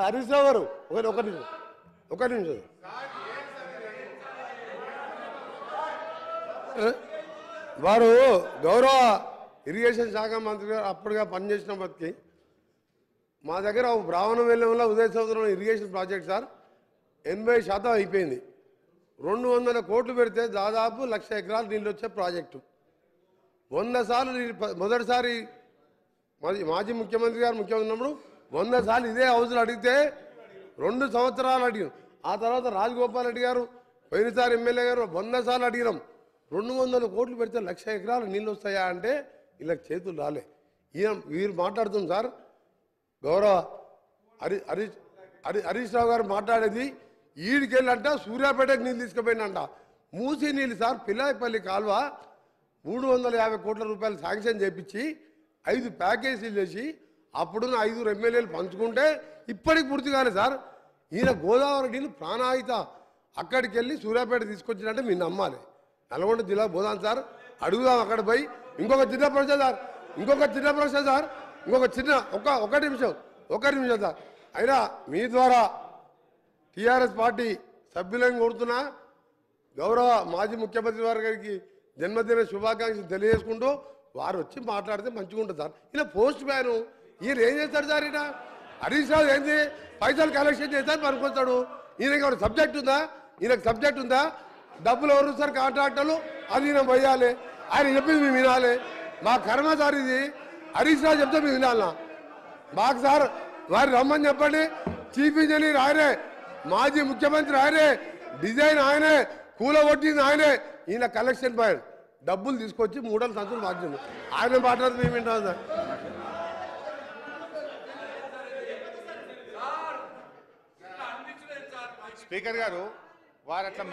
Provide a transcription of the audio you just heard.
హరీష్ రావు గారు ఒక నిమిషం వారు గౌరవ ఇరిగేషన్ శాఖ మంత్రి గారు అప్పుడుగా పనిచేసిన బతికి మా దగ్గర బ్రాహ్మణవెల్లంలో ఉదయ సముద్రంలో ఇరిగేషన్ ప్రాజెక్ట్ సార్ 80% అయిపోయింది. 200 కోట్లు పెడితే దాదాపు 1,00,000 ఎకరాలు నీళ్ళు వచ్చే ప్రాజెక్టు. 100 సార్లు మొదటిసారి మాజీ ముఖ్యమంత్రి గారు ముఖ్యమంత్రి ఉన్నప్పుడు 100 సార్లు ఇదే హౌస్లో అడిగితే 2 సంవత్సరాలు అడిగాం. ఆ తర్వాత రాజగోపాల్ రెడ్డి గారు పోయినసారి ఎమ్మెల్యే గారు 100 సార్లు అడిగినాం. 200 కోట్లు పెడితే 1,00,000 ఎకరాలు నీళ్ళు వస్తాయా అంటే వీళ్ళకి చేతులు రాలే. వీరు మాట్లాడుతుంది సార్ గౌరవ హరీష్ రావు గారు మాట్లాడేది ఈడికెళ్ళంట సూర్యాపేటకు నీళ్ళు తీసుకుపోయినంట. మూసి నీళ్ళు సార్ పిల్లాయిపల్లి కాలువ 350 కోట్ల రూపాయలు శాంక్షన్ చేపించి 5 ప్యాకేజీలు చేసి అప్పుడున్న 5 ఎమ్మెల్యేలు పంచుకుంటే ఇప్పటికి పూర్తి కాలే సార్. ఈయన గోదావరి నీళ్ళు ప్రాణాయిత అక్కడికి వెళ్ళి సూర్యాపేట తీసుకొచ్చినట్టే మీరు నమ్మాలి. నల్గొండ జిల్లా పోదాం సార్, అడుగుదాం అక్కడ పోయి. ఇంకొక చిన్న ప్రశ్న సార్ ఒక నిమిషం సార్. అయినా మీ ద్వారా టీఆర్ఎస్ పార్టీ సభ్యులను కోరుతున్నా గౌరవ మాజీ ముఖ్యమంత్రి గారికి జన్మదిన శుభాకాంక్షలు తెలియజేసుకుంటూ వారు వచ్చి మాట్లాడితే మంచిగా ఉంటుంది సార్. ఈయన పోస్ట్ మ్యాన్, ఈయన ఏం చేస్తాడు సార్? ఈయన హరీష్ రావు ఏంది పైసలు కలెక్షన్ చేస్తాడు పనుకొస్తాడు. ఈయనకి సబ్జెక్ట్ ఉందా? డబ్బులు ఎవరు సార్? కాంట్రాక్టర్లు. అది ఈయన పోయాలి, ఆయన చెప్పింది మేము వినాలి. మా కర్మ సార్ ఇది. హరీష్ రావు చెప్తే మేము వినాలన్నా మాకు సార్ వారు రమ్మని చెప్పండి. చీఫ్ ఇంజనీర్ ఆయనే, మాజీ ముఖ్యమంత్రి ఆయనే, డిజైన్ ఆయనే, కూలగొట్టింది ఆయనే. ఈయన కలెక్షన్ పాయింట్ డబ్బులు తీసుకొచ్చి 3 సంవత్సరాలు మార్చింది. ఆయన మాట్లాడితే మేము వింటాం సార్. స్పీకర్ గారు వారు అట్లా